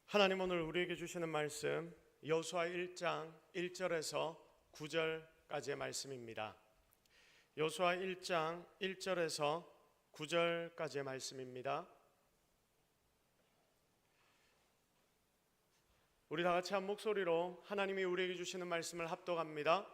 하나님 오늘 우리에게 주시는 말씀 여호수아 1장 1절에서 9절까지의 말씀입니다. 여호수아 1장 1절에서 9절까지의 말씀입니다. 우리 다 같이 한 목소리로 하나님이 우리에게 주시는 말씀을 합독합니다.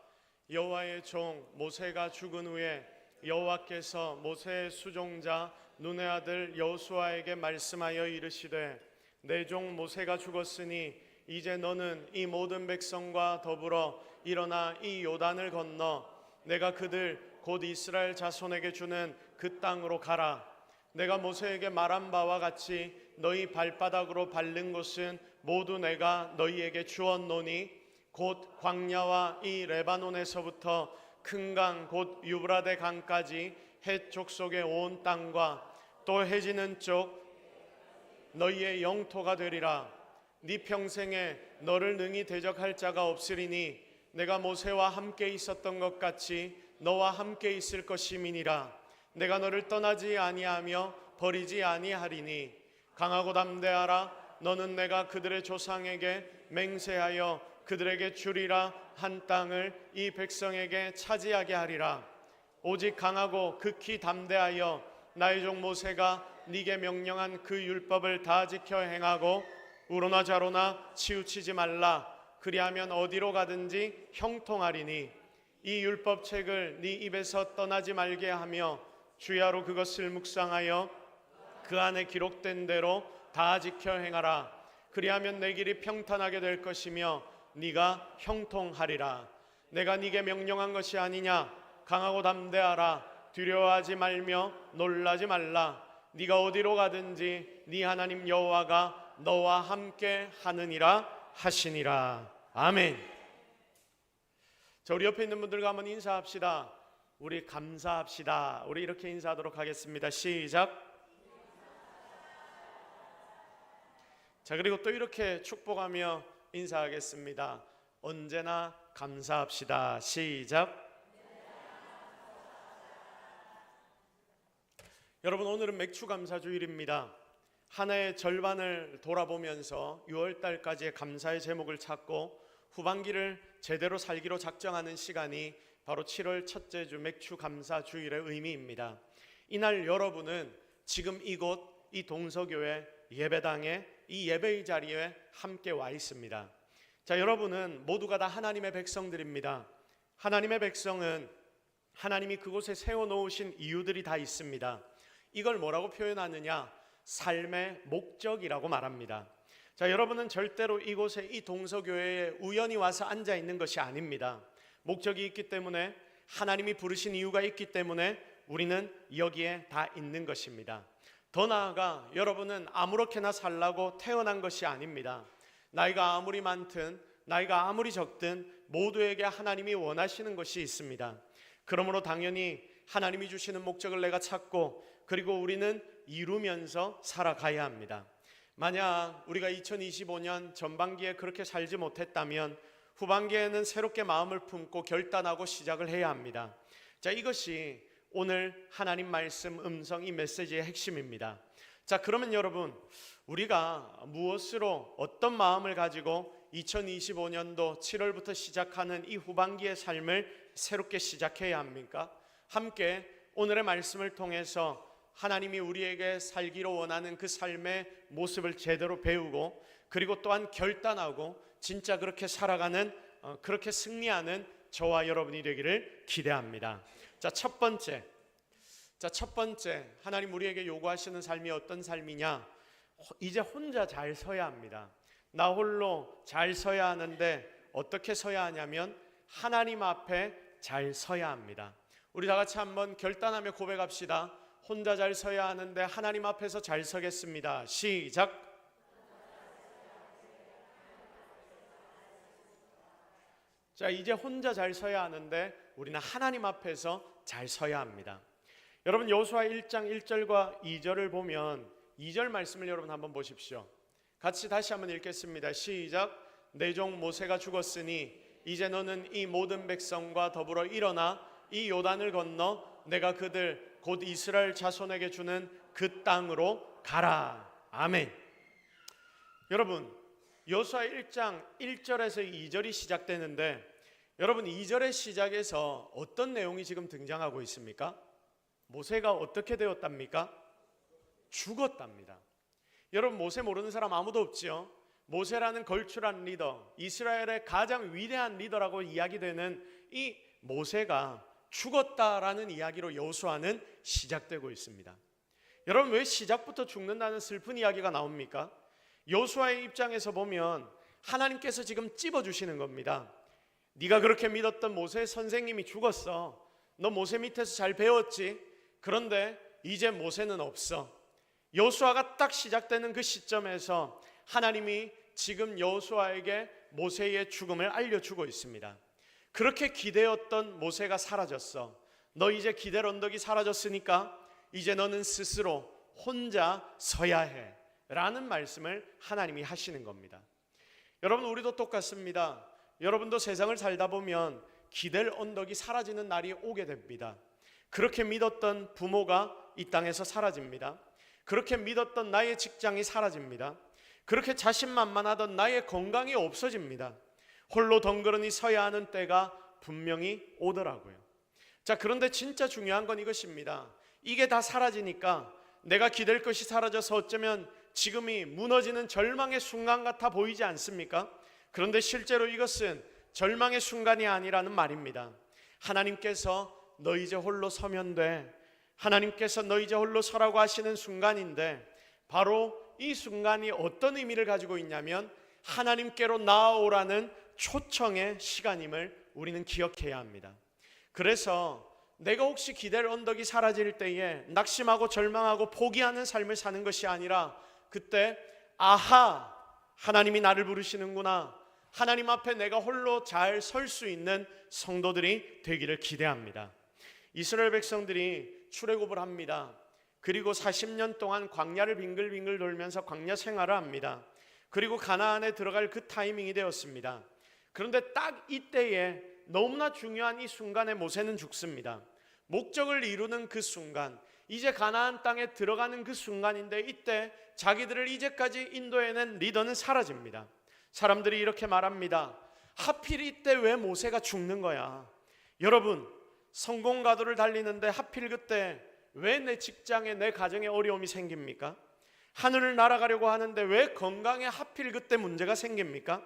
여호와의 종 모세가 죽은 후에 여호와께서 모세의 수종자 눈의 아들 여호수아에게 말씀하여 이르시되 내 종 모세가 죽었으니 이제 너는 이 모든 백성과 더불어 일어나 이 요단을 건너 내가 그들 곧 이스라엘 자손에게 주는 그 땅으로 가라. 내가 모세에게 말한 바와 같이 너희 발바닥으로 밟는 곳은 모두 내가 너희에게 주었노니 곧 광야와 이 레바논에서부터 큰 강 곧 유브라데 강까지 헷 족속의 온 땅과 또 해지는 쪽 너희의 영토가 되리라. 네 평생에 너를 능히 대적할 자가 없으리니 내가 모세와 함께 있었던 것 같이 너와 함께 있을 것임이니라. 내가 너를 떠나지 아니하며 버리지 아니하리니 강하고 담대하라. 너는 내가 그들의 조상에게 맹세하여 그들에게 주리라 한 땅을 이 백성에게 차지하게 하리라. 오직 강하고 극히 담대하여 나의 종 모세가 네게 명령한 그 율법을 다 지켜 행하고 우로나 좌로나 치우치지 말라. 그리하면 어디로 가든지 형통하리니 이 율법책을 네 입에서 떠나지 말게 하며 주야로 그것을 묵상하여 그 안에 기록된 대로 다 지켜 행하라. 그리하면 내 길이 평탄하게 될 것이며 네가 형통하리라. 내가 네게 명령한 것이 아니냐. 강하고 담대하라. 두려워하지 말며 놀라지 말라. 네가 어디로 가든지 네 하나님 여호와가 너와 함께 하느니라 하시니라. 아멘. 자, 우리 옆에 있는 분들과 한번 인사합시다. 우리 감사합시다. 우리 이렇게 인사하도록 하겠습니다. 시작. 자, 그리고 또 이렇게 축복하며 인사하겠습니다. 언제나 감사합시다. 시작. 여러분, 오늘은 맥추감사주일입니다. 한 해의 절반을 돌아보면서 6월달까지의 감사의 제목을 찾고 후반기를 제대로 살기로 작정하는 시간이 바로 7월 첫째 주 맥추감사주일의 의미입니다. 이날 여러분은 지금 이곳 이 동서교회 예배당에 이 예배의 자리에 함께 와 있습니다. 자, 여러분은 모두가 다 하나님의 백성들입니다. 하나님의 백성은 하나님이 그곳에 세워놓으신 이유들이 다 있습니다. 이걸 뭐라고 표현하느냐? 삶의 목적이라고 말합니다. 자, 여러분은 절대로 이곳에 이 동서교회에 우연히 와서 앉아 있는 것이 아닙니다. 목적이 있기 때문에, 하나님이 부르신 이유가 있기 때문에 우리는 여기에 다 있는 것입니다. 더 나아가 여러분은 아무렇게나 살라고 태어난 것이 아닙니다. 나이가 아무리 많든 나이가 아무리 적든 모두에게 하나님이 원하시는 것이 있습니다. 그러므로 당연히 하나님이 주시는 목적을 내가 찾고 그리고 우리는 이루면서 살아가야 합니다. 만약 우리가 2025년 전반기에 그렇게 살지 못했다면 후반기에는 새롭게 마음을 품고 결단하고 시작을 해야 합니다. 자, 이것이 오늘 하나님 말씀 음성 이 메시지의 핵심입니다. 자, 그러면 여러분, 우리가 무엇으로 어떤 마음을 가지고 2025년도 7월부터 시작하는 이 후반기의 삶을 새롭게 시작해야 합니까? 함께 오늘의 말씀을 통해서 하나님이 우리에게 살기로 원하는 그 삶의 모습을 제대로 배우고 그리고 또한 결단하고 진짜 그렇게 살아가는 그렇게 승리하는 저와 여러분이 되기를 기대합니다. 자, 첫 번째 하나님 우리에게 요구하시는 삶이 어떤 삶이냐? 이제 혼자 잘 서야 합니다. 나 홀로 잘 서야 하는데 어떻게 서야 하냐면 하나님 앞에 잘 서야 합니다. 우리 다 같이 한번 결단하며 고백합시다. 혼자 잘 서야 하는데 하나님 앞에서 잘 서겠습니다. 시작. 자, 이제 혼자 잘 서야 하는데 우리는 하나님 앞에서 잘 서야 합니다. 여러분, 여호수아 1장 1절과 2절을 보면 2절 말씀을 여러분 한번 보십시오. 같이 다시 한번 읽겠습니다. 시작. 내 종 모세가 죽었으니 이제 너는 이 모든 백성과 더불어 일어나 이 요단을 건너 내가 그들 곧 이스라엘 자손에게 주는 그 땅으로 가라. 아멘. 여러분, 여호수아 1장 1절에서 2절이 시작되는데 여러분 2절의 시작에서 어떤 내용이 지금 등장하고 있습니까? 모세가 어떻게 되었답니까? 죽었답니다. 여러분 모세 모르는 사람 아무도 없지요. 모세라는 걸출한 리더, 이스라엘의 가장 위대한 리더라고 이야기되는 이 모세가 죽었다라는 이야기로 여호수아는 시작되고 있습니다. 여러분 왜 시작부터 죽는다는 슬픈 이야기가 나옵니까? 여호수아의 입장에서 보면 하나님께서 지금 찝어주시는 겁니다. 네가 그렇게 믿었던 모세 선생님이 죽었어. 너 모세 밑에서 잘 배웠지? 그런데 이제 모세는 없어. 여호수아가 딱 시작되는 그 시점에서 하나님이 지금 여호수아에게 모세의 죽음을 알려주고 있습니다. 그렇게 기대었던 모세가 사라졌어. 너 이제 기댈 언덕이 사라졌으니까 이제 너는 스스로 혼자 서야 해 라는 말씀을 하나님이 하시는 겁니다. 여러분 우리도 똑같습니다. 여러분도 세상을 살다 보면 기댈 언덕이 사라지는 날이 오게 됩니다. 그렇게 믿었던 부모가 이 땅에서 사라집니다. 그렇게 믿었던 나의 직장이 사라집니다. 그렇게 자신만만하던 나의 건강이 없어집니다. 홀로 덩그러니 서야 하는 때가 분명히 오더라고요. 자, 그런데 진짜 중요한 건 이것입니다. 이게 다 사라지니까 내가 기댈 것이 사라져서 어쩌면 지금이 무너지는 절망의 순간 같아 보이지 않습니까? 그런데 실제로 이것은 절망의 순간이 아니라는 말입니다. 하나님께서 너 이제 홀로 서면 돼. 하나님께서 너 이제 홀로 서라고 하시는 순간인데 바로 이 순간이 어떤 의미를 가지고 있냐면 하나님께로 나아오라는 초청의 시간임을 우리는 기억해야 합니다. 그래서 내가 혹시 기댈 언덕이 사라질 때에 낙심하고 절망하고 포기하는 삶을 사는 것이 아니라 그때 아하, 하나님이 나를 부르시는구나. 하나님 앞에 내가 홀로 잘 설 수 있는 성도들이 되기를 기대합니다. 이스라엘 백성들이 출애굽을 합니다. 그리고 40년 동안 광야를 빙글빙글 돌면서 광야 생활을 합니다. 그리고 가나안에 들어갈 그 타이밍이 되었습니다. 그런데 딱 이때에 너무나 중요한 이 순간에 모세는 죽습니다. 목적을 이루는 그 순간, 이제 가나안 땅에 들어가는 그 순간인데 이때 자기들을 이제까지 인도해낸 리더는 사라집니다. 사람들이 이렇게 말합니다. 하필 이때 왜 모세가 죽는 거야? 여러분, 성공가도를 달리는데 하필 그때 왜 내 직장에 내 가정에 어려움이 생깁니까? 하늘을 날아가려고 하는데 왜 건강에 하필 그때 문제가 생깁니까?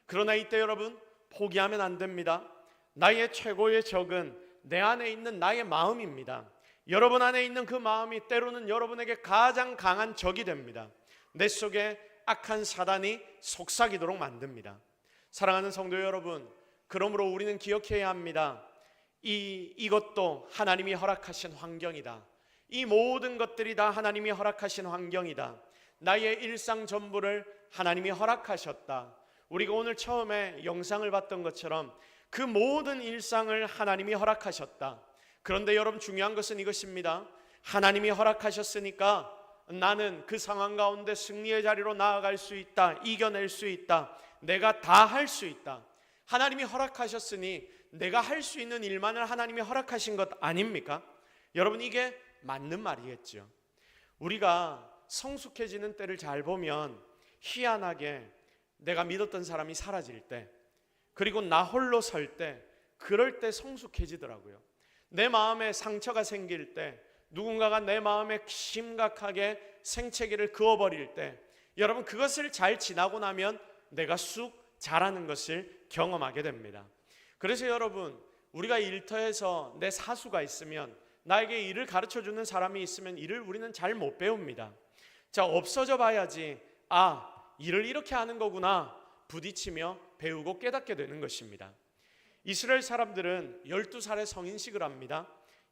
그러나 이때 여러분 포기하면 안 됩니다. 나의 최고의 적은 내 안에 있는 나의 마음입니다. 여러분 안에 있는 그 마음이 때로는 여러분에게 가장 강한 적이 됩니다. 내 속에 악한 사단이 속삭이도록 만듭니다. 사랑하는 성도 여러분, 그러므로 우리는 기억해야 합니다. 이것도 하나님이 허락하신 환경이다. 이 모든 것들이 다 하나님이 허락하신 환경이다. 나의 일상 전부를 하나님이 허락하셨다. 우리가 오늘 처음에 영상을 봤던 것처럼 그 모든 일상을 하나님이 허락하셨다. 그런데 여러분 중요한 것은 이것입니다. 하나님이 허락하셨으니까 나는 그 상황 가운데 승리의 자리로 나아갈 수 있다. 이겨낼 수 있다. 내가 다 할 수 있다. 하나님이 허락하셨으니 내가 할 수 있는 일만을 하나님이 허락하신 것 아닙니까? 여러분 이게 맞는 말이겠죠. 우리가 성숙해지는 때를 잘 보면 희한하게 내가 믿었던 사람이 사라질 때 그리고 나 홀로 설 때 그럴 때 성숙해지더라고요. 내 마음에 상처가 생길 때 누군가가 내 마음에 심각하게 생채기를 그어버릴 때 여러분 그것을 잘 지나고 나면 내가 쑥 자라는 것을 경험하게 됩니다. 그래서 여러분 우리가 일터에서 내 사수가 있으면 나에게 일을 가르쳐주는 사람이 있으면 일을 우리는 잘 못 배웁니다. 자, 없어져 봐야지 일을 이렇게 하는 거구나 부딪히며 배우고 깨닫게 되는 것입니다. 이스라엘 사람들은 12살에 성인식을 합니다.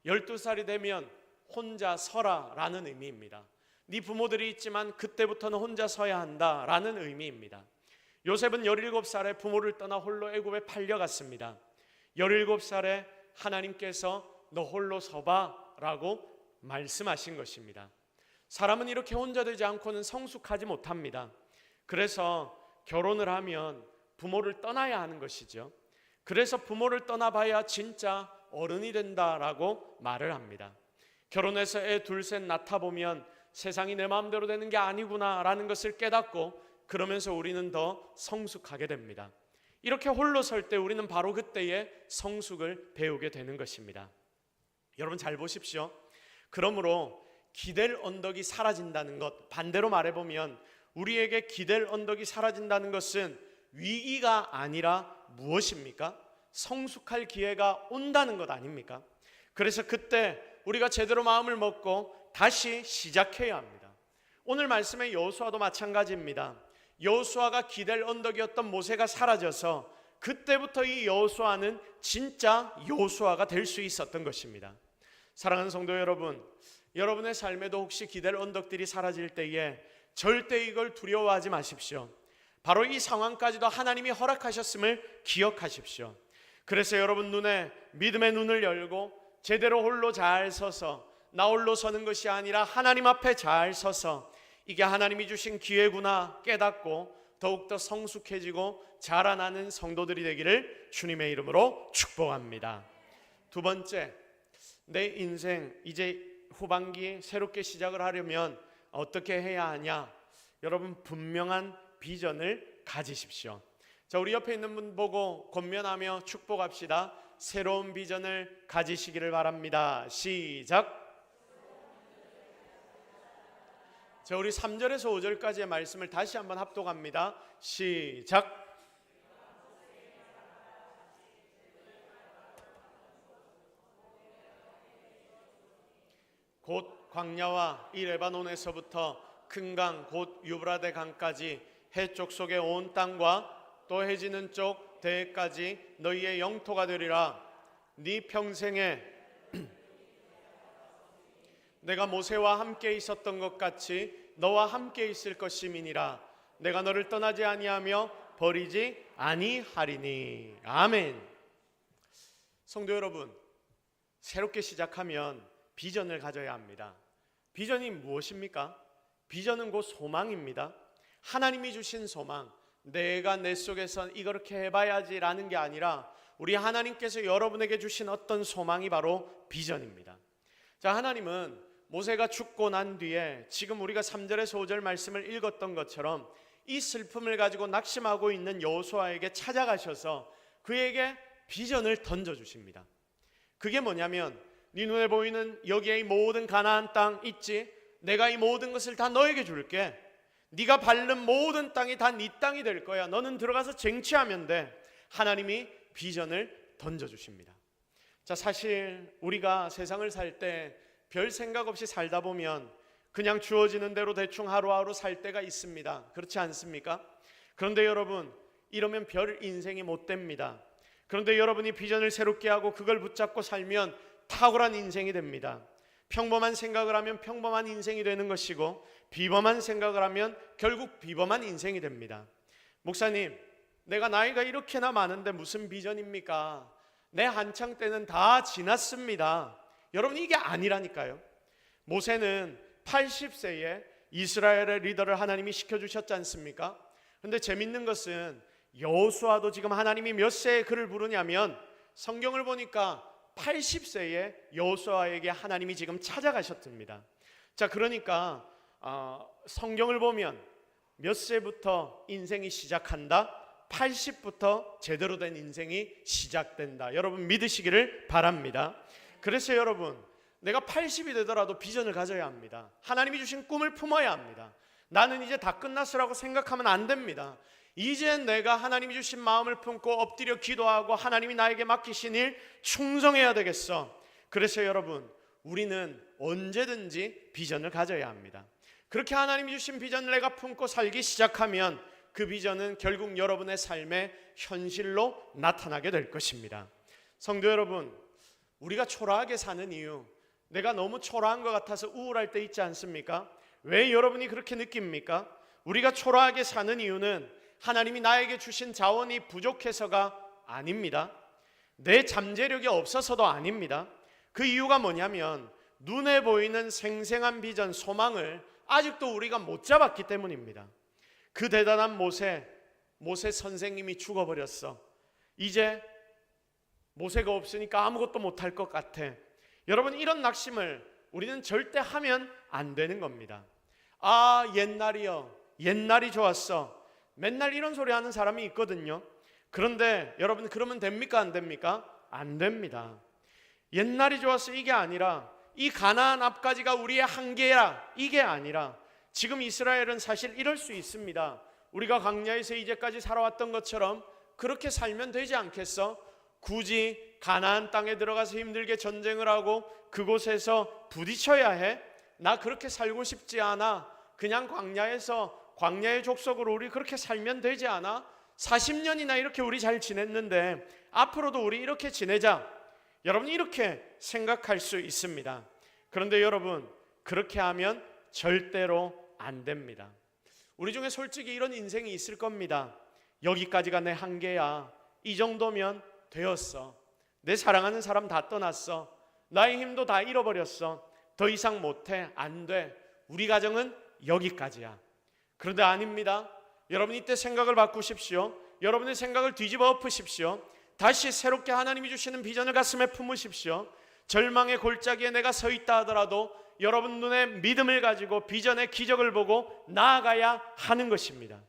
12살이 되면 혼자 서라 라는 의미입니다. 네 부모들이 있지만 그때부터는 혼자 서야 한다 라는 의미입니다. 요셉은 17살에 부모를 떠나 홀로 애굽에 팔려갔습니다. 17살에 하나님께서 너 홀로 서봐 라고 말씀하신 것입니다. 사람은 이렇게 혼자 되지 않고는 성숙하지 못합니다. 그래서 결혼을 하면 부모를 떠나야 하는 것이죠. 그래서 부모를 떠나봐야 진짜 어른이 된다라고 말을 합니다. 결혼해서 애 둘 셋 낳다 보면 세상이 내 마음대로 되는 게 아니구나 라는 것을 깨닫고 그러면서 우리는 더 성숙하게 됩니다. 이렇게 홀로 설 때 우리는 바로 그때에 성숙을 배우게 되는 것입니다. 여러분 잘 보십시오. 그러므로 기댈 언덕이 사라진다는 것, 반대로 말해보면 우리에게 기댈 언덕이 사라진다는 것은 위기가 아니라 무엇입니까? 성숙할 기회가 온다는 것 아닙니까? 그래서 그때 우리가 제대로 마음을 먹고 다시 시작해야 합니다. 오늘 말씀의 여호수아도 마찬가지입니다. 여호수아가 기댈 언덕이었던 모세가 사라져서 그때부터 이 여호수아는 진짜 여호수아가 될 수 있었던 것입니다. 사랑하는 성도 여러분, 여러분의 삶에도 혹시 기댈 언덕들이 사라질 때에 절대 이걸 두려워하지 마십시오. 바로 이 상황까지도 하나님이 허락하셨음을 기억하십시오. 그래서 여러분 눈에 믿음의 눈을 열고 제대로 홀로 잘 서서 나 홀로 서는 것이 아니라 하나님 앞에 잘 서서 이게 하나님이 주신 기회구나 깨닫고 더욱더 성숙해지고 자라나는 성도들이 되기를 주님의 이름으로 축복합니다. 두 번째, 내 인생 이제 후반기 새롭게 시작을 하려면 어떻게 해야 하냐? 여러분 분명한 비전을 가지십시오. 자, 우리 옆에 있는 분 보고 권면하며 축복합시다. 새로운 비전을 가지시기를 바랍니다. 시작. 자, 우리 3절에서 5절까지의 말씀을 다시 한번 합독합니다. 시작. 곧 광야와 이 레바논에서부터 큰 강 곧 유브라데 강까지 해쪽 속의 온 땅과 또 해지는 쪽 대해까지 너희의 영토가 되리라. 네 평생에 내가 모세와 함께 있었던 것 같이 너와 함께 있을 것임이니라. 내가 너를 떠나지 아니하며 버리지 아니하리니. 아멘. 성도 여러분, 새롭게 시작하면 비전을 가져야 합니다. 비전이 무엇입니까? 비전은 곧 소망입니다. 하나님이 주신 소망, 내가 내 속에서 이렇게 해봐야지라는 게 아니라 우리 하나님께서 여러분에게 주신 어떤 소망이 바로 비전입니다. 자, 하나님은 모세가 죽고 난 뒤에 지금 우리가 3절에서 5절 말씀을 읽었던 것처럼 이 슬픔을 가지고 낙심하고 있는 여호수아에게 찾아가셔서 그에게 비전을 던져주십니다. 그게 뭐냐면 네 눈에 보이는 여기에 이 모든 가나안 땅 있지? 내가 이 모든 것을 다 너에게 줄게. 네가 밟는 모든 땅이 다 네 땅이 될 거야. 너는 들어가서 쟁취하면 돼. 하나님이 비전을 던져주십니다. 자, 사실 우리가 세상을 살 때 별 생각 없이 살다 보면 그냥 주어지는 대로 대충 하루하루 살 때가 있습니다. 그렇지 않습니까? 그런데 여러분, 이러면 별 인생이 못 됩니다. 그런데 여러분이 비전을 새롭게 하고 그걸 붙잡고 살면 탁월한 인생이 됩니다. 평범한 생각을 하면 평범한 인생이 되는 것이고 비범한 생각을 하면 결국 비범한 인생이 됩니다. 목사님, 내가 나이가 이렇게나 많은데 무슨 비전입니까? 내 한창 때는 다 지났습니다. 여러분, 이게 아니라니까요. 모세는 80세에 이스라엘의 리더를 하나님이 시켜주셨지 않습니까? 그런데 재밌는 것은 여호수아도 지금 하나님이 몇 세에 그를 부르냐면 성경을 보니까 80세에 여호수아에게 하나님이 지금 찾아가셨답니다. 자, 그러니까 성경을 보면 몇 세부터 인생이 시작한다? 80부터 제대로 된 인생이 시작된다. 여러분 믿으시기를 바랍니다. 그래서 여러분, 내가 80이 되더라도 비전을 가져야 합니다. 하나님이 주신 꿈을 품어야 합니다. 나는 이제 다 끝났으라고 생각하면 안 됩니다. 이제 내가 하나님이 주신 마음을 품고 엎드려 기도하고 하나님이 나에게 맡기신 일 충성해야 되겠어. 그래서 여러분, 우리는 언제든지 비전을 가져야 합니다. 그렇게 하나님이 주신 비전을 내가 품고 살기 시작하면 그 비전은 결국 여러분의 삶의 현실로 나타나게 될 것입니다. 성도 여러분, 우리가 초라하게 사는 이유, 내가 너무 초라한 것 같아서 우울할 때 있지 않습니까? 왜 여러분이 그렇게 느낍니까? 우리가 초라하게 사는 이유는 하나님이 나에게 주신 자원이 부족해서가 아닙니다. 내 잠재력이 없어서도 아닙니다. 그 이유가 뭐냐면 눈에 보이는 생생한 비전, 소망을 아직도 우리가 못 잡았기 때문입니다. 그 대단한 모세 선생님이 죽어버렸어. 이제 모세가 없으니까 아무것도 못할 것 같아. 여러분, 이런 낙심을 우리는 절대 하면 안 되는 겁니다. 아, 옛날이 좋았어. 맨날 이런 소리 하는 사람이 있거든요. 그런데 여러분, 그러면 됩니까? 안 됩니까? 안 됩니다. 옛날이 좋았어 이게 아니라, 이 가나안 앞까지가 우리의 한계야 이게 아니라, 지금 이스라엘은 사실 이럴 수 있습니다. 우리가 광야에서 이제까지 살아왔던 것처럼 그렇게 살면 되지 않겠어? 굳이 가나안 땅에 들어가서 힘들게 전쟁을 하고 그곳에서 부딪혀야 해? 나 그렇게 살고 싶지 않아. 그냥 광야의 족속으로 우리 그렇게 살면 되지 않아? 40년이나 이렇게 우리 잘 지냈는데 앞으로도 우리 이렇게 지내자. 여러분, 이렇게 생각할 수 있습니다. 그런데 여러분, 그렇게 하면 절대로 안 됩니다. 우리 중에 솔직히 이런 인생이 있을 겁니다. 여기까지가 내 한계야. 이 정도면 되었어. 내 사랑하는 사람 다 떠났어. 나의 힘도 다 잃어버렸어. 더 이상 못해. 안 돼. 우리 가정은 여기까지야. 그런데 아닙니다. 여러분, 이때 생각을 바꾸십시오. 여러분의 생각을 뒤집어 엎으십시오. 다시 새롭게 하나님이 주시는 비전을 가슴에 품으십시오. 절망의 골짜기에 내가 서 있다 하더라도 여러분 눈에 믿음을 가지고 비전의 기적을 보고 나아가야 하는 것입니다.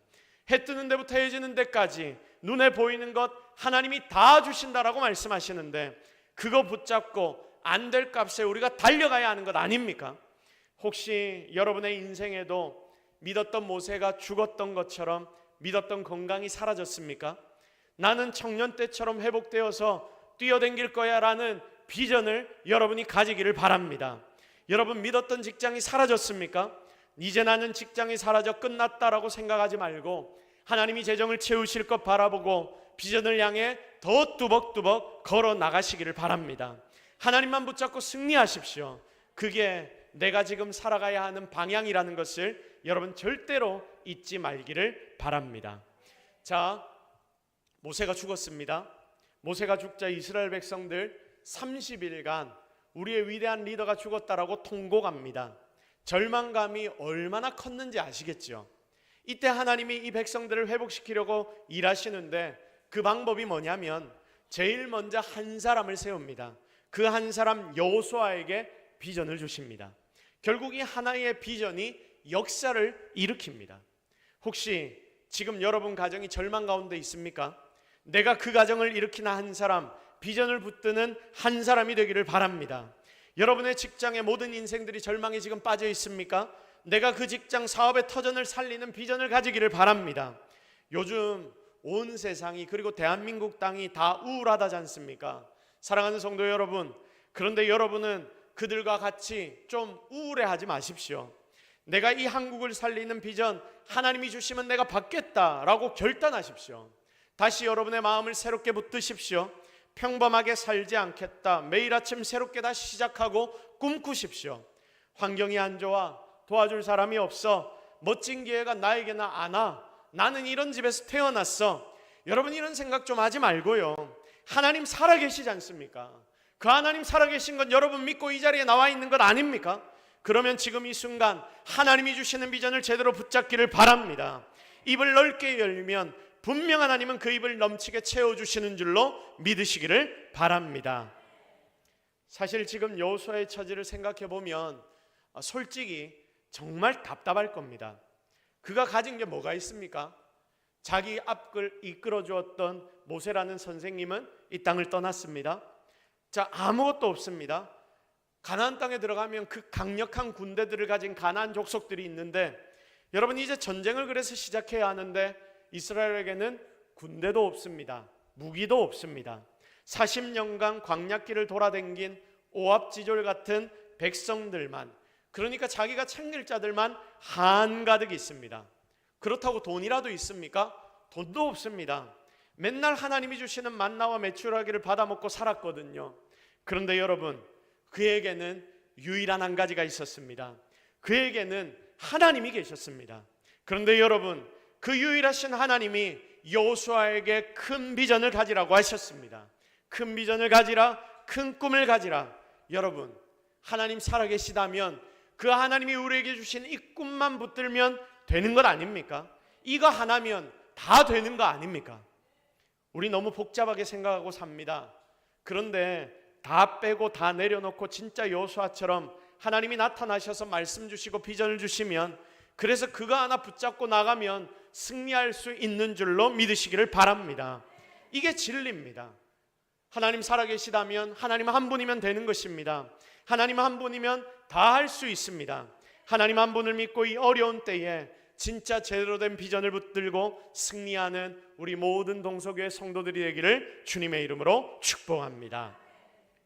해 뜨는 데부터 해 지는 데까지 눈에 보이는 것 하나님이 다 주신다라고 말씀하시는데, 그거 붙잡고 안 될 값에 우리가 달려가야 하는 것 아닙니까? 혹시 여러분의 인생에도 믿었던 모세가 죽었던 것처럼 믿었던 건강이 사라졌습니까? 나는 청년 때처럼 회복되어서 뛰어댕길 거야 라는 비전을 여러분이 가지기를 바랍니다. 여러분, 믿었던 직장이 사라졌습니까? 이제 나는 직장이 사라져 끝났다라고 생각하지 말고 하나님이 재정을 채우실 것 바라보고 비전을 향해 더 뚜벅뚜벅 걸어 나가시기를 바랍니다. 하나님만 붙잡고 승리하십시오. 그게 내가 지금 살아가야 하는 방향이라는 것을 여러분 절대로 잊지 말기를 바랍니다. 자, 모세가 죽었습니다. 모세가 죽자 이스라엘 백성들 30일간 우리의 위대한 리더가 죽었다라고 통곡합니다. 절망감이 얼마나 컸는지 아시겠죠? 이때 하나님이 이 백성들을 회복시키려고 일하시는데 그 방법이 뭐냐면 제일 먼저 한 사람을 세웁니다. 그 한 사람 여호수아에게 비전을 주십니다. 결국 이 하나의 비전이 역사를 일으킵니다. 혹시 지금 여러분 가정이 절망 가운데 있습니까? 내가 그 가정을 일으키는 한 사람, 비전을 붙드는 한 사람이 되기를 바랍니다. 여러분의 직장의 모든 인생들이 절망에 지금 빠져 있습니까? 내가 그 직장 사업의 터전을 살리는 비전을 가지기를 바랍니다. 요즘 온 세상이, 그리고 대한민국 땅이 다 우울하다지 않습니까? 사랑하는 성도 여러분, 그런데 여러분은 그들과 같이 좀 우울해하지 마십시오. 내가 이 한국을 살리는 비전 하나님이 주시면 내가 받겠다라고 결단하십시오. 다시 여러분의 마음을 새롭게 붙드십시오. 평범하게 살지 않겠다. 매일 아침 새롭게 다시 시작하고 꿈꾸십시오. 환경이 안 좋아, 도와줄 사람이 없어, 멋진 기회가 나에게는 안 와, 나는 이런 집에서 태어났어. 여러분, 이런 생각 좀 하지 말고요. 하나님 살아계시지 않습니까? 그 하나님 살아계신 건 여러분 믿고 이 자리에 나와 있는 것 아닙니까? 그러면 지금 이 순간 하나님이 주시는 비전을 제대로 붙잡기를 바랍니다. 입을 넓게 열면 분명 하나님은 그 입을 넘치게 채워주시는 줄로 믿으시기를 바랍니다. 사실 지금 여호수아의 처지를 생각해 보면 솔직히 정말 답답할 겁니다. 그가 가진 게 뭐가 있습니까? 자기 앞을 이끌어 주었던 모세라는 선생님은 이 땅을 떠났습니다. 자, 아무것도 없습니다. 가나안 땅에 들어가면 그 강력한 군대들을 가진 가나안 족속들이 있는데, 여러분 이제 전쟁을 그래서 시작해야 하는데 이스라엘에게는 군대도 없습니다. 무기도 없습니다. 40년간 광야길을 돌아댕긴 오합지졸 같은 백성들만, 그러니까 자기가 챙길 자들만 한가득 있습니다. 그렇다고 돈이라도 있습니까? 돈도 없습니다. 맨날 하나님이 주시는 만나와 메추라기를 받아먹고 살았거든요. 그런데 여러분, 그에게는 유일한 한 가지가 있었습니다. 그에게는 하나님이 계셨습니다. 그런데 여러분, 그 유일하신 하나님이 여호수아에게 큰 비전을 가지라고 하셨습니다. 큰 비전을 가지라, 큰 꿈을 가지라. 여러분, 하나님 살아계시다면 그 하나님이 우리에게 주신 이 꿈만 붙들면 되는 것 아닙니까? 이거 하나면 다 되는 거 아닙니까? 우리 너무 복잡하게 생각하고 삽니다. 그런데 다 빼고 다 내려놓고 진짜 여호수아처럼 하나님이 나타나셔서 말씀 주시고 비전을 주시면, 그래서 그거 하나 붙잡고 나가면 승리할 수 있는 줄로 믿으시기를 바랍니다. 이게 진리입니다. 하나님 살아계시다면 하나님 한 분이면 되는 것입니다. 하나님 한 분이면 다 할 수 있습니다. 하나님 한 분을 믿고 이 어려운 때에 진짜 제대로 된 비전을 붙들고 승리하는 우리 모든 동서교회 성도들이 되기를 주님의 이름으로 축복합니다.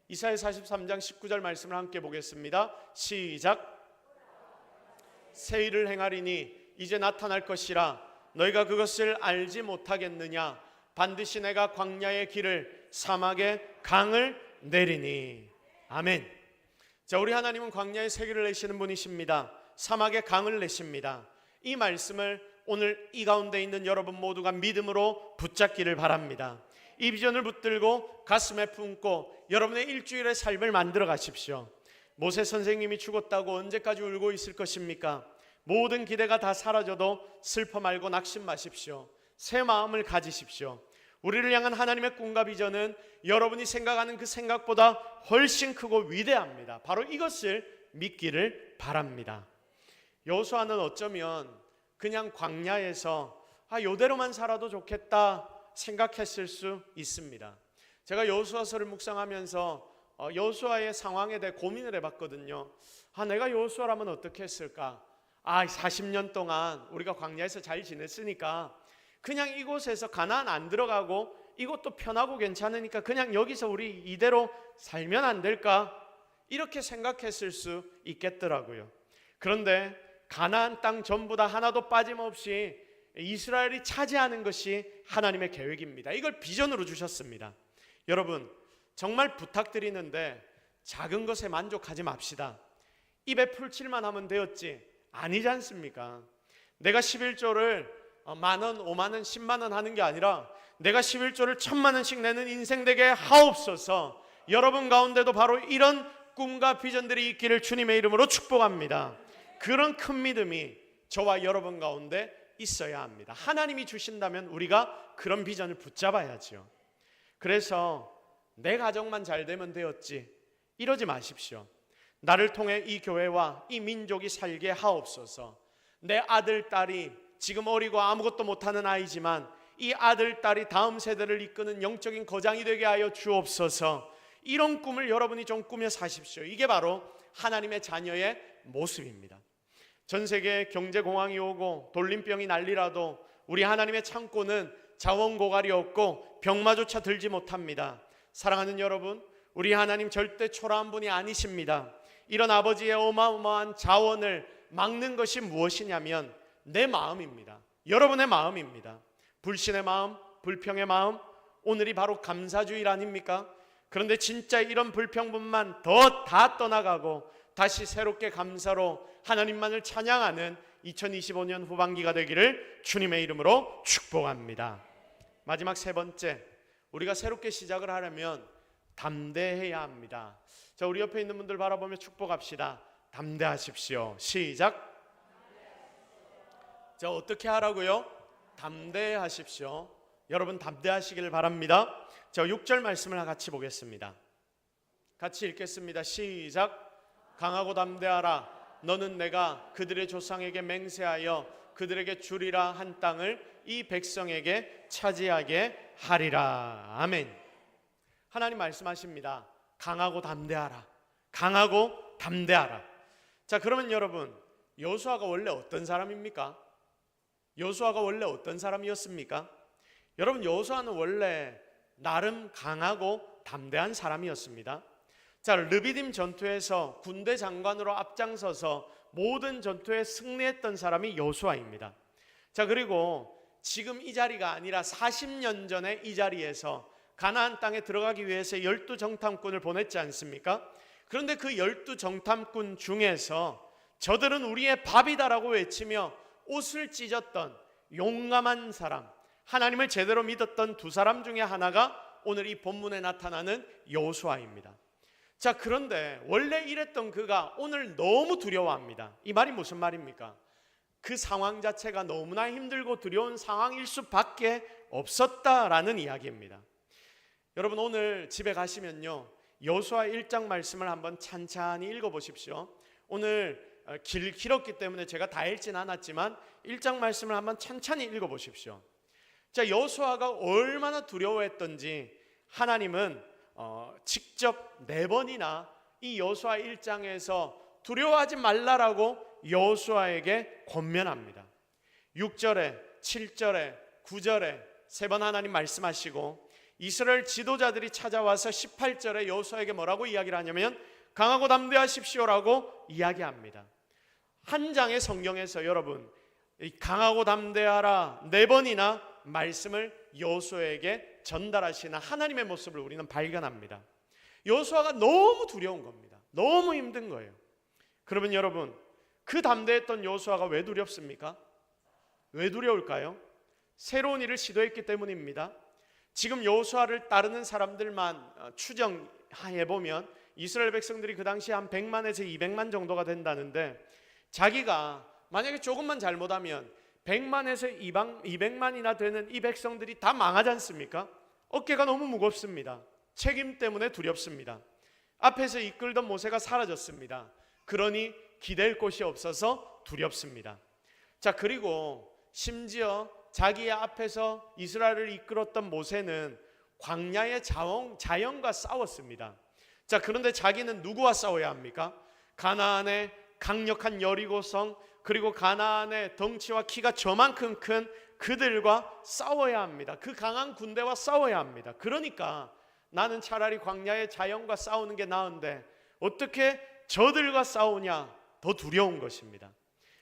이사야 43장 19절 말씀을 함께 보겠습니다. 시작. 새 일을 행하리니 이제 나타날 것이라 너희가 그것을 알지 못하겠느냐. 반드시 내가 광야의 길을 사막의 강을 내리니. 아멘. 자, 우리 하나님은 광야의 새 길을 내시는 분이십니다. 사막의 강을 내십니다. 이 말씀을 오늘 이 가운데 있는 여러분 모두가 믿음으로 붙잡기를 바랍니다. 이 비전을 붙들고 가슴에 품고 여러분의 일주일의 삶을 만들어 가십시오. 모세 선생님이 죽었다고 언제까지 울고 있을 것입니까? 모든 기대가 다 사라져도 슬퍼 말고 낙심 마십시오. 새 마음을 가지십시오. 우리를 향한 하나님의 꿈과 비전은 여러분이 생각하는 그 생각보다 훨씬 크고 위대합니다. 바로 이것을 믿기를 바랍니다. 여호수아는 어쩌면 그냥 광야에서 요대로만 살아도 좋겠다 생각했을 수 있습니다. 제가 여호수아서를 묵상하면서 여호수아의 상황에 대해 고민을 해봤거든요. 내가 여호수아라면 어떻게 했을까? 40년 동안 우리가 광야에서 잘 지냈으니까 그냥 이곳에서 가나안 안 들어가고 이것도 편하고 괜찮으니까 그냥 여기서 우리 이대로 살면 안 될까? 이렇게 생각했을 수 있겠더라고요. 그런데 가나안 땅 전부 다 하나도 빠짐없이 이스라엘이 차지하는 것이 하나님의 계획입니다. 이걸 비전으로 주셨습니다. 여러분, 정말 부탁드리는데 작은 것에 만족하지 맙시다. 입에 풀칠만 하면 되었지 아니지 않습니까? 내가 11조를 만원, 5만원, 10만원 하는 게 아니라 내가 11조를 1000만원씩 내는 인생 되게 하옵소서. 여러분 가운데도 바로 이런 꿈과 비전들이 있기를 주님의 이름으로 축복합니다. 그런 큰 믿음이 저와 여러분 가운데 있어야 합니다. 하나님이 주신다면 우리가 그런 비전을 붙잡아야죠. 그래서 내 가정만 잘 되면 되었지 이러지 마십시오. 나를 통해 이 교회와 이 민족이 살게 하옵소서. 내 아들, 딸이 지금 어리고 아무것도 못하는 아이지만 이 아들, 딸이 다음 세대를 이끄는 영적인 거장이 되게 하여 주옵소서. 이런 꿈을 여러분이 좀 꾸며 사십시오. 이게 바로 하나님의 자녀의 모습입니다. 전 세계에 경제공황이 오고 돌림병이 난리라도 우리 하나님의 창고는 자원고갈이 없고 병마조차 들지 못합니다. 사랑하는 여러분, 우리 하나님 절대 초라한 분이 아니십니다. 이런 아버지의 어마어마한 자원을 막는 것이 무엇이냐면 내 마음입니다. 여러분의 마음입니다. 불신의 마음, 불평의 마음, 오늘이 바로 감사주일 아닙니까? 그런데 진짜 이런 불평분만 더 다 떠나가고 다시 새롭게 감사로 하나님만을 찬양하는 2025년 후반기가 되기를 주님의 이름으로 축복합니다. 마지막 세 번째, 우리가 새롭게 시작을 하려면 담대해야 합니다. 자, 우리 옆에 있는 분들 바라보며 축복합시다. 담대하십시오. 시작. 자, 어떻게 하라고요? 담대하십시오. 여러분 담대하시길 바랍니다. 자, 6절 말씀을 같이 보겠습니다. 같이 읽겠습니다. 시작. 강하고 담대하라. 너는 내가 그들의 조상에게 맹세하여 그들에게 주리라 한 땅을 이 백성에게 차지하게 하리라. 아멘. 하나님 말씀하십니다. 강하고 담대하라. 강하고 담대하라. 자, 그러면 여러분, 여호수아가 원래 어떤 사람입니까? 여호수아가 원래 어떤 사람이었습니까? 여러분, 여호수아는 원래 나름 강하고 담대한 사람이었습니다. 자, 르비딤 전투에서 군대 장관으로 앞장서서 모든 전투에 승리했던 사람이 여호수아입니다. 자, 그리고 지금 이 자리가 아니라 40년 전에 이 자리에서 가나안 땅에 들어가기 위해서 12정탐꾼을 보냈지 않습니까? 그런데 그 12정탐꾼 중에서 저들은 우리의 밥이다라고 외치며 옷을 찢었던 용감한 사람, 하나님을 제대로 믿었던 두 사람 중에 하나가 오늘 이 본문에 나타나는 여호수아입니다. 자, 그런데 원래 이랬던 그가 오늘 너무 두려워합니다. 이 말이 무슨 말입니까? 그 상황 자체가 너무나 힘들고 두려운 상황일 수밖에 없었다라는 이야기입니다. 여러분, 오늘 집에 가시면요, 여호수아 1장 말씀을 한번 찬찬히 읽어보십시오. 오늘 길었기 때문에 제가 다 읽지는 않았지만 1장 말씀을 한번 천천히 읽어보십시오. 자, 여호수아가 얼마나 두려워했던지 하나님은 직접 4번이나 이 여호수아 1장에서 두려워하지 말라라고 여호수아에게 권면합니다. 6절에 7절에 9절에 3번 하나님 말씀하시고 이스라엘 지도자들이 찾아와서 18절에 여호수아에게 뭐라고 이야기를 하냐면 강하고 담대하십시오라고 이야기합니다. 한 장의 성경에서 여러분 이 강하고 담대하라 4번이나 말씀을 여호수아에게 전달하시는 하나님의 모습을 우리는 발견합니다. 여호수아가 너무 두려운 겁니다. 너무 힘든 거예요. 그러면 여러분 그 담대했던 여호수아가 왜 두렵습니까? 왜 두려울까요? 새로운 일을 시도했기 때문입니다. 지금 여호수아를 따르는 사람들만 추정해보면 이스라엘 백성들이 그 당시에 한 100만에서 200만 정도가 된다는데 자기가 만약에 조금만 잘못하면 100만에서 200만이나 되는 이 백성들이 다 망하지 않습니까? 어깨가 너무 무겁습니다. 책임 때문에 두렵습니다. 앞에서 이끌던 모세가 사라졌습니다. 그러니 기댈 곳이 없어서 두렵습니다. 자, 그리고 심지어 자기의 앞에서 이스라엘을 이끌었던 모세는 광야의 자연과 싸웠습니다. 자, 그런데 자기는 누구와 싸워야 합니까? 가나안의 강력한 여리고성, 그리고 가나안의 덩치와 키가 저만큼 큰 그들과 싸워야 합니다. 그 강한 군대와 싸워야 합니다. 그러니까 나는 차라리 광야의 자연과 싸우는 게 나은데 어떻게 저들과 싸우냐? 더 두려운 것입니다.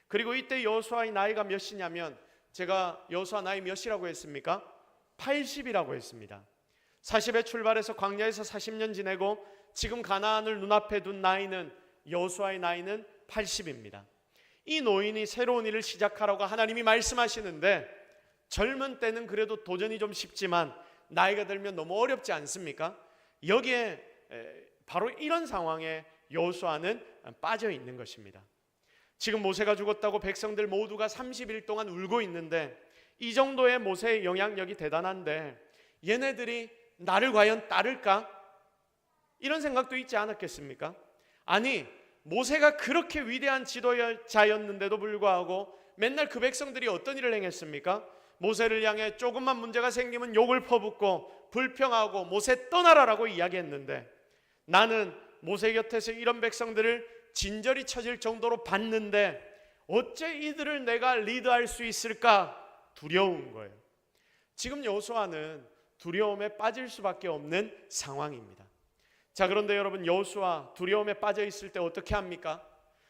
그리고 이때 여호수아의 나이가 몇이냐면 제가 여호수아 나이 몇이라고 했습니까? 80이라고 했습니다. 40에 출발해서 광야에서 40년 지내고 지금 가나안을 눈앞에 둔 나이는 여호수아의 나이는 80입니다. 이 노인이 새로운 일을 시작하라고 하나님이 말씀하시는데 젊은 때는 그래도 도전이 좀 쉽지만 나이가 들면 너무 어렵지 않습니까? 여기에 바로 이런 상황에 여호수아는 빠져 있는 것입니다. 지금 모세가 죽었다고 백성들 모두가 30일 동안 울고 있는데 이 정도의 모세의 영향력이 대단한데 얘네들이 나를 과연 따를까? 이런 생각도 있지 않았겠습니까? 아니, 모세가 그렇게 위대한 지도자였는데도 불구하고 맨날 그 백성들이 어떤 일을 행했습니까? 모세를 향해 조금만 문제가 생기면 욕을 퍼붓고 불평하고 모세 떠나라라고 이야기했는데 나는 모세 곁에서 이런 백성들을 진저리 쳐질 정도로 봤는데 어째 이들을 내가 리드할 수 있을까? 두려운 거예요. 지금 여호수아는 두려움에 빠질 수밖에 없는 상황입니다. 자, 그런데 여러분 여호수아 두려움에 빠져 있을 때 어떻게 합니까?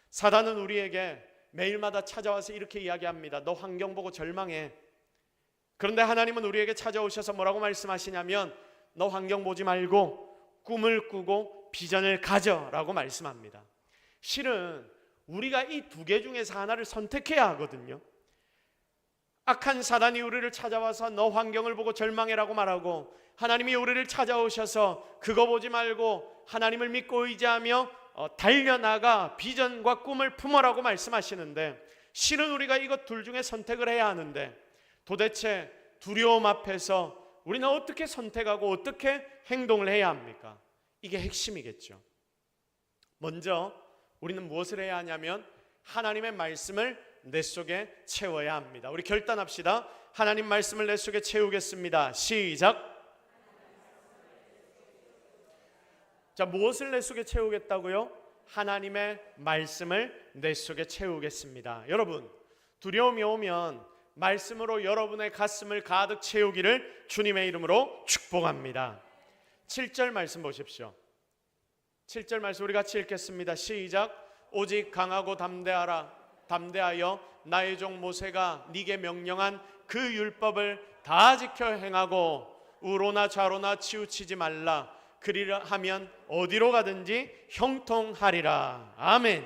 사단은 우리에게 매일마다 찾아와서 이렇게 이야기합니다. 너 환경 보고 절망해. 그런데 하나님은 우리에게 찾아오셔서 뭐라고 말씀하시냐면 너 환경 보지 말고 꿈을 꾸고 비전을 가져라고 말씀합니다. 실은 우리가 이 2개 중에서 하나를 선택해야 하거든요. 악한 사단이 우리를 찾아와서 너 환경을 보고 절망해라고 말하고 하나님이 우리를 찾아오셔서 그거 보지 말고 하나님을 믿고 의지하며 달려나가 비전과 꿈을 품어라고 말씀하시는데 실은 우리가 이것 둘 중에 선택을 해야 하는데 도대체 두려움 앞에서 우리는 어떻게 선택하고 어떻게 행동을 해야 합니까? 이게 핵심이겠죠. 먼저 우리는 무엇을 해야 하냐면 하나님의 말씀을 내 속에 채워야 합니다. 우리 결단합시다. 하나님 말씀을 내 속에 채우겠습니다. 시작. 자, 무엇을 내 속에 채우겠다고요? 하나님의 말씀을 내 속에 채우겠습니다. 여러분, 두려움이 오면 말씀으로 여러분의 가슴을 가득 채우기를 주님의 이름으로 축복합니다. 7절 말씀 보십시오. 7절 말씀 우리 같이 읽겠습니다. 시작. 오직 강하고 담대하여 나의 종 모세가 네게 명령한 그 율법을 다 지켜 행하고 우로나 좌로나 치우치지 말라. 그리라 하면 어디로 가든지 형통하리라. 아멘.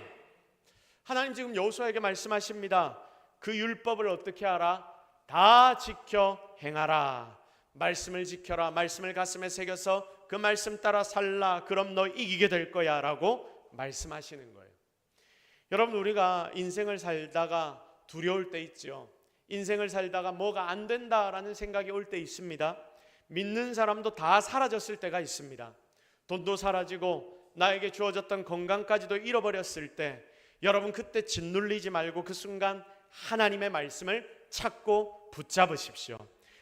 하나님 지금 여호수아에게 말씀하십니다. 그 율법을 어떻게 하라? 다 지켜 행하라. 말씀을 지켜라. 말씀을 가슴에 새겨서 그 말씀 따라 살라. 그럼 너 이기게 될 거야 라고 말씀하시는 거예요. 여러분, 우리가 인생을 살다가 두려울 때 있죠. 인생을 살다가 뭐가 안 된다라는 생각이 올 때 있습니다. 믿는 사람도 다 사라졌을 때가 있습니다. 돈도 사라지고 나에게 주어졌던 건강까지도 잃어버렸을 때 여러분 그때 짓눌리지 말고 그 순간 하나님의 말씀을 찾고 붙잡으십시오.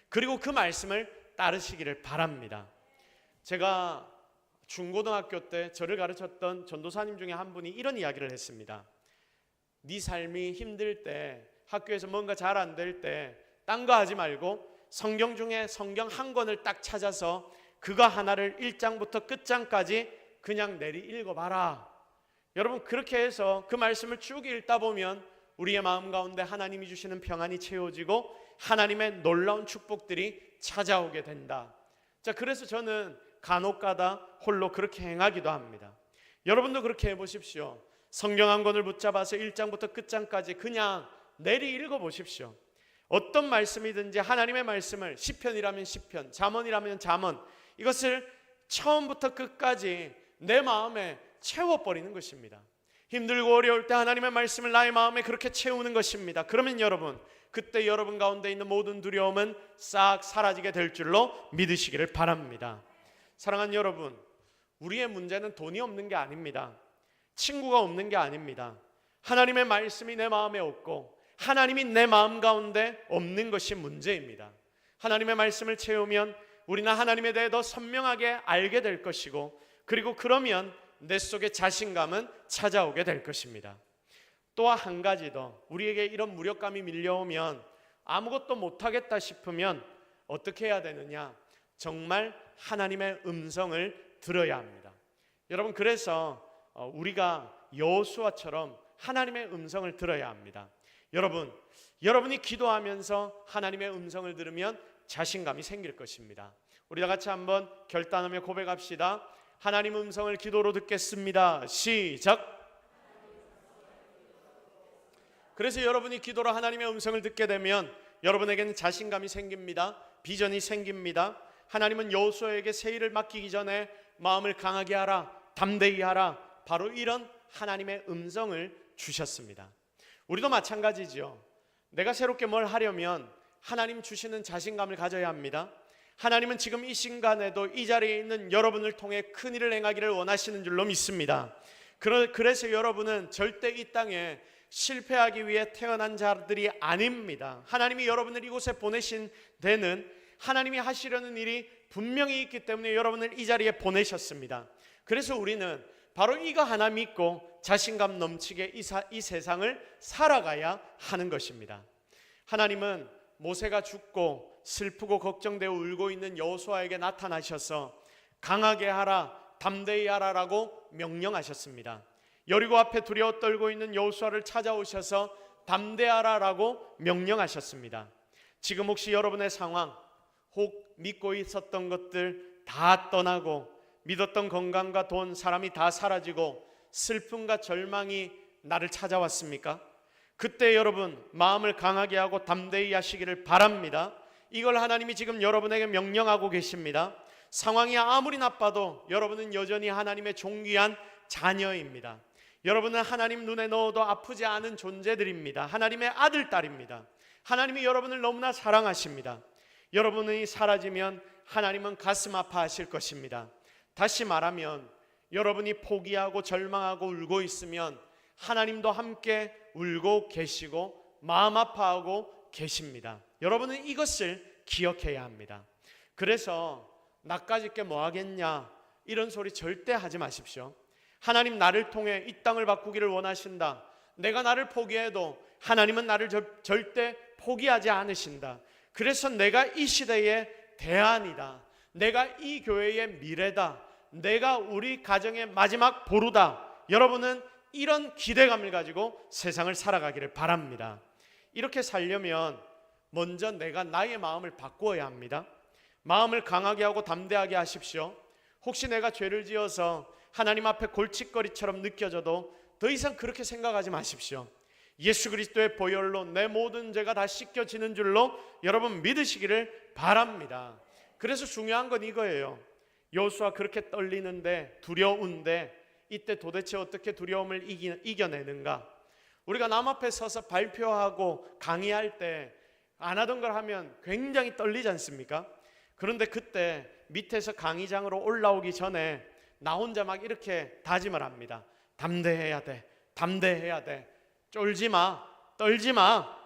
그리고 그 말씀을 따르시기를 바랍니다. 제가 중고등학교 때 저를 가르쳤던 전도사님 중에 한 분이 이런 이야기를 했습니다. 네 삶이 힘들 때, 학교에서 뭔가 잘 안 될 때 딴 거 하지 말고 성경 중에 성경 한 권을 딱 찾아서 그거 하나를 1장부터 끝장까지 그냥 내리 읽어봐라. 여러분 그렇게 해서 그 말씀을 쭉 읽다 보면 우리의 마음 가운데 하나님이 주시는 평안이 채워지고 하나님의 놀라운 축복들이 찾아오게 된다. 자, 그래서 저는 간혹가다 홀로 그렇게 행하기도 합니다. 여러분도 그렇게 해보십시오. 성경 한 권을 붙잡아서 1장부터 끝장까지 그냥 내리 읽어보십시오. 어떤 말씀이든지 하나님의 말씀을, 시편이라면 시편, 잠언이라면 잠언, 이것을 처음부터 끝까지 내 마음에 채워버리는 것입니다. 힘들고 어려울 때 하나님의 말씀을 나의 마음에 그렇게 채우는 것입니다. 그러면 여러분, 그때 여러분 가운데 있는 모든 두려움은 싹 사라지게 될 줄로 믿으시기를 바랍니다. 사랑하는 여러분, 우리의 문제는 돈이 없는 게 아닙니다. 친구가 없는 게 아닙니다. 하나님의 말씀이 내 마음에 없고 하나님이 내 마음 가운데 없는 것이 문제입니다. 하나님의 말씀을 채우면 우리는 하나님에 대해 더 선명하게 알게 될 것이고, 그리고 그러면 내 속에 자신감은 찾아오게 될 것입니다. 또 한 가지 더, 우리에게 이런 무력감이 밀려오면 아무것도 못하겠다 싶으면 어떻게 해야 되느냐? 정말 하나님의 음성을 들어야 합니다. 여러분, 그래서 우리가 여호수아처럼 하나님의 음성을 들어야 합니다. 여러분이 기도하면서 하나님의 음성을 들으면 자신감이 생길 것입니다. 우리 다 같이 한번 결단하며 고백합시다. 하나님 음성을 기도로 듣겠습니다. 시작. 그래서 여러분이 기도로 하나님의 음성을 듣게 되면 여러분에게는 자신감이 생깁니다. 비전이 생깁니다. 하나님은 여호수아에게 새 일을 맡기기 전에 마음을 강하게 하라, 담대히 하라, 바로 이런 하나님의 음성을 주셨습니다. 우리도 마찬가지죠. 내가 새롭게 뭘 하려면 하나님 주시는 자신감을 가져야 합니다. 하나님은 지금 이 순간에도 이 자리에 있는 여러분을 통해 큰 일을 행하기를 원하시는 줄로 믿습니다. 그래서 여러분은 절대 이 땅에 실패하기 위해 태어난 자들이 아닙니다. 하나님이 여러분을 이곳에 보내신 데는 하나님이 하시려는 일이 분명히 있기 때문에 여러분을 이 자리에 보내셨습니다. 그래서 우리는 바로 이거 하나 믿고 자신감 넘치게 이 세상을 살아가야 하는 것입니다. 하나님은 모세가 죽고 슬프고 걱정되어 울고 있는 여호수아에게 나타나셔서 강하게 하라, 담대히 하라라고 명령하셨습니다. 여리고 앞에 두려워 떨고 있는 여호수아를 찾아오셔서 담대하라라고 명령하셨습니다. 지금 혹시 여러분의 상황, 혹 믿고 있었던 것들 다 떠나고 믿었던 건강과 돈, 사람이 다 사라지고 슬픔과 절망이 나를 찾아왔습니까? 그때 여러분 마음을 강하게 하고 담대히 하시기를 바랍니다. 이걸 하나님이 지금 여러분에게 명령하고 계십니다. 상황이 아무리 나빠도 여러분은 여전히 하나님의 존귀한 자녀입니다. 여러분은 하나님 눈에 넣어도 아프지 않은 존재들입니다. 하나님의 아들, 딸입니다. 하나님이 여러분을 너무나 사랑하십니다. 여러분이 사라지면 하나님은 가슴 아파하실 것입니다. 다시 말하면 여러분이 포기하고 절망하고 울고 있으면 하나님도 함께 울고 계시고 마음 아파하고 계십니다. 여러분은 이것을 기억해야 합니다. 그래서 나까짓 게 뭐 하겠냐 이런 소리 절대 하지 마십시오. 하나님 나를 통해 이 땅을 바꾸기를 원하신다. 내가 나를 포기해도 하나님은 나를 절대 포기하지 않으신다. 그래서 내가 이 시대의 대안이다. 내가 이 교회의 미래다. 내가 우리 가정의 마지막 보루다. 여러분은 이런 기대감을 가지고 세상을 살아가기를 바랍니다. 이렇게 살려면 먼저 내가 나의 마음을 바꾸어야 합니다. 마음을 강하게 하고 담대하게 하십시오. 혹시 내가 죄를 지어서 하나님 앞에 골칫거리처럼 느껴져도 더 이상 그렇게 생각하지 마십시오. 예수 그리스도의 보혈로 내 모든 죄가 다 씻겨지는 줄로 여러분 믿으시기를 바랍니다. 그래서 중요한 건 이거예요. 여호수아 그렇게 떨리는데 두려운데 이때 도대체 어떻게 두려움을 이겨내는가? 우리가 남 앞에 서서 발표하고 강의할 때 안 하던 걸 하면 굉장히 떨리지 않습니까? 그런데 그때 밑에서 강의장으로 올라오기 전에 나 혼자 막 이렇게 다짐을 합니다. 담대해야 돼. 담대해야 돼. 쫄지 마, 떨지 마.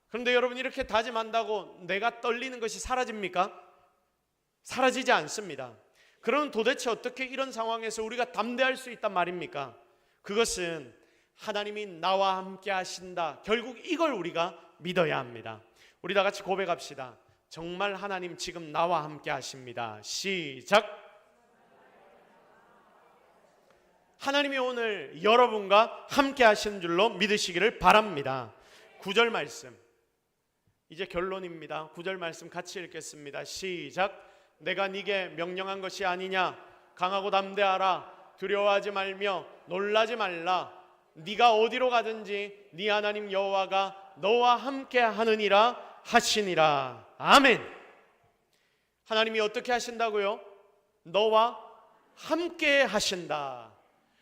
그런데 여러분, 이렇게 다짐한다고 내가 떨리는 것이 사라집니까? 사라지지 않습니다. 그럼 도대체 어떻게 이런 상황에서 우리가 담대할 수 있단 말입니까? 그것은 하나님이 나와 함께 하신다. 결국 이걸 우리가 믿어야 합니다. 우리 다 같이 고백합시다. 정말 하나님 지금 나와 함께 하십니다. 시작. 하나님이 오늘 여러분과 함께 하시는 줄로 믿으시기를 바랍니다. 9절 말씀, 이제 결론입니다. 9절 말씀 같이 읽겠습니다. 시작. 내가 네게 명령한 것이 아니냐? 강하고 담대하라. 두려워하지 말며 놀라지 말라. 네가 어디로 가든지 네 하나님 여호와가 너와 함께 하느니라 하시니라. 아멘. 하나님이 어떻게 하신다고요? 너와 함께 하신다.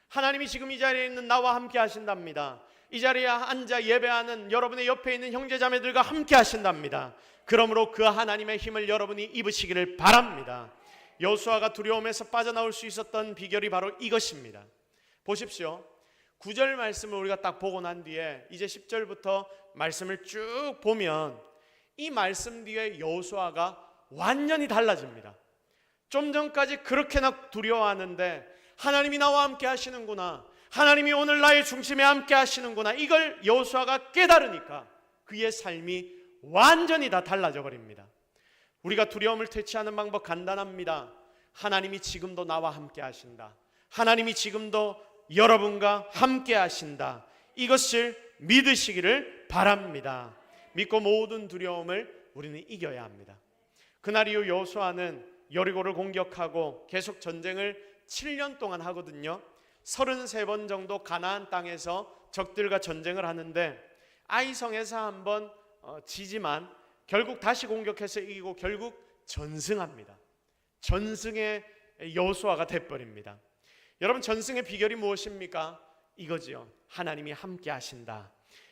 하나님이 지금 이 자리에 있는 나와 함께 하신답니다. 이 자리에 앉아 예배하는 여러분의 옆에 있는 형제자매들과 함께 하신답니다. 그러므로 그 하나님의 힘을 여러분이 입으시기를 바랍니다. 여호수아가 두려움에서 빠져나올 수 있었던 비결이 바로 이것입니다. 보십시오. 9절 말씀을 우리가 딱 보고 난 뒤에 이제 10절부터 말씀을 쭉 보면 이 말씀 뒤에 여호수아가 완전히 달라집니다. 좀 전까지 그렇게나 두려워하는데 하나님이 나와 함께 하시는구나, 하나님이 오늘 나의 중심에 함께 하시는구나, 이걸 여호수아가 깨달으니까 그의 삶이 완전히 다 달라져 버립니다. 우리가 두려움을 퇴치하는 방법 간단합니다. 하나님이 지금도 나와 함께 하신다. 하나님이 지금도 여러분과 함께 하신다. 이것을 믿으시기를 바랍니다. 믿고 모든 두려움을 우리는 이겨야 합니다. 그날 이후 여호수아는 여리고를 공격하고 계속 전쟁을 7년 동안 하거든요. 33번 정도 가나안 땅에서 적들과 전쟁을 하는데 아이성에서 한번 지지만 결국 다시 공격해서 이기고 결국 전승합니다. 전승의 여호수아가 돼버립니다. 여러분, 전승의 비결이 무엇입니까? 이거지요. 하나님이 함께 하신다.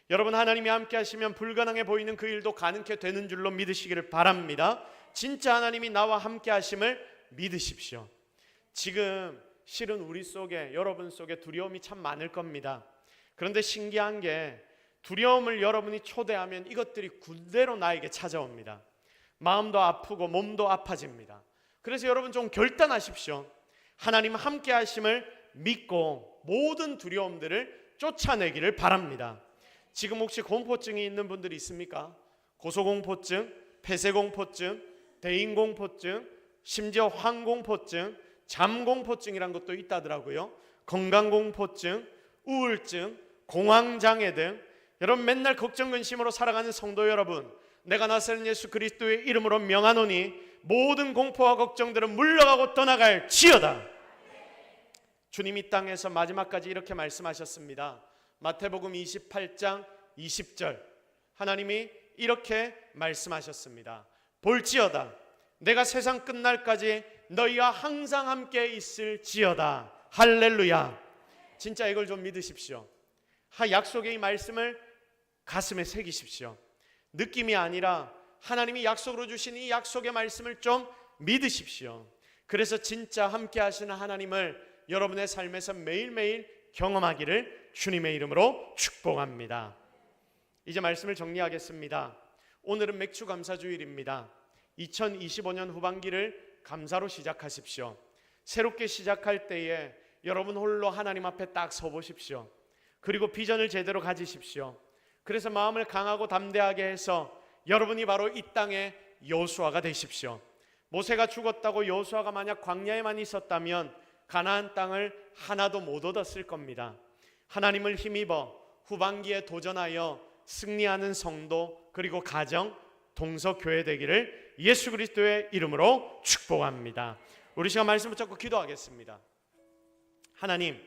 여러분, 하나님이 함께 하시면 불가능해 보이는 그 일도 가능케 되는 줄로 믿으시기를 바랍니다. 진짜 하나님이 나와 함께 하심을 믿으십시오. 지금 실은 우리 속에, 여러분 속에 두려움이 참 많을 겁니다. 그런데 신기한 게 두려움을 여러분이 초대하면 이것들이 군대로 나에게 찾아옵니다. 마음도 아프고 몸도 아파집니다. 그래서 여러분 좀 결단하십시오. 하나님 함께 하심을 믿고 모든 두려움들을 쫓아내기를 바랍니다. 지금 혹시 공포증이 있는 분들이 있습니까? 고소공포증, 폐쇄공포증, 대인공포증, 심지어 환공포증, 잠공포증이란 것도 있다더라고요. 건강공포증, 우울증, 공황장애 등 여러분 맨날 걱정 근심으로 살아가는 성도 여러분, 내가 나서는 예수 그리스도의 이름으로 명하노니 모든 공포와 걱정들은 물러가고 떠나갈 지어다. 주님 이 땅에서 마지막까지 이렇게 말씀하셨습니다. 마태복음 28장 20절 하나님이 이렇게 말씀하셨습니다. 볼지어다 내가 세상 끝날까지 너희와 항상 함께 있을지어다. 할렐루야. 진짜 이걸 좀 믿으십시오. 약속의 이 말씀을 가슴에 새기십시오. 느낌이 아니라 하나님이 약속으로 주신 이 약속의 말씀을 좀 믿으십시오. 그래서 진짜 함께 하시는 하나님을 여러분의 삶에서 매일매일 경험하기를 주님의 이름으로 축복합니다. 이제 말씀을 정리하겠습니다. 오늘은 맥주 감사 주일입니다. 2025년 후반기를 감사로 시작하십시오. 새롭게 시작할 때에 여러분 홀로 하나님 앞에 딱 서보십시오. 그리고 비전을 제대로 가지십시오. 그래서 마음을 강하고 담대하게 해서 여러분이 바로 이 땅의 여호수아가 되십시오. 모세가 죽었다고 여호수아가 만약 광야에만 있었다면 가나안 땅을 하나도 못 얻었을 겁니다. 하나님을 힘입어 후반기에 도전하여 승리하는 성도 그리고 가정, 동서교회 되기를 예수 그리스도의 이름으로 축복합니다. 우리 시간 말씀 붙잡고 기도하겠습니다. 하나님,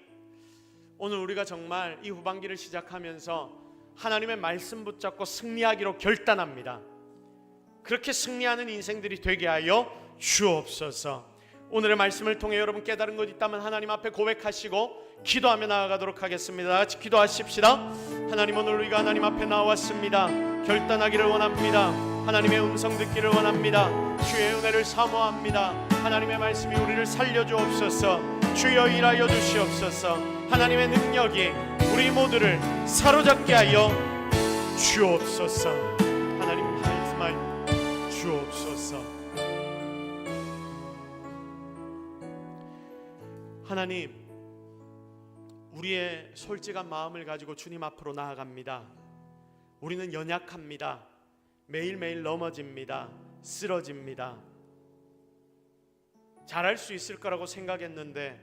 오늘 우리가 정말 이 후반기를 시작하면서 하나님의 말씀 붙잡고 승리하기로 결단합니다. 그렇게 승리하는 인생들이 되게 하여 주옵소서. 오늘의 말씀을 통해 여러분 깨달은 것 있다면 하나님 앞에 고백하시고 기도하며 나아가도록 하겠습니다. 다 같이 기도하십시다. 하나님, 오늘 우리가 하나님 앞에 나왔습니다. 결단하기를 원합니다. 하나님의 음성 듣기를 원합니다. 주의 은혜를 사모합니다. 하나님의 말씀이 우리를 살려주옵소서. 주여 일하여 주시옵소서. 하나님의 능력이 우리 모두를 사로잡게 하여 주옵소서. 하나님 말씀하여 주옵소서. 하나님, 우리의 솔직한 마음을 가지고 주님 앞으로 나아갑니다. 우리는 연약합니다. 매일매일 넘어집니다. 쓰러집니다. 잘할 수 있을 거라고 생각했는데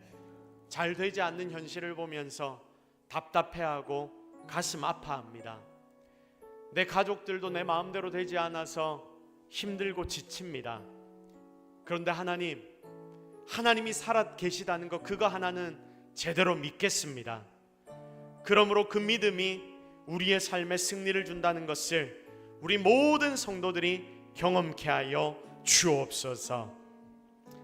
잘 되지 않는 현실을 보면서 답답해하고 가슴 아파합니다. 내 가족들도 내 마음대로 되지 않아서 힘들고 지칩니다. 그런데 하나님이 살아 계시다는 것, 그거 하나는 제대로 믿겠습니다. 그러므로 그 믿음이 우리의 삶에 승리를 준다는 것을 우리 모든 성도들이 경험케 하여 주옵소서.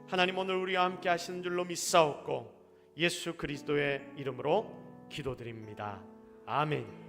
하나님, 오늘 우리와 함께 하시는 줄로 믿사옵고 예수 그리스도의 이름으로 기도드립니다. 아멘.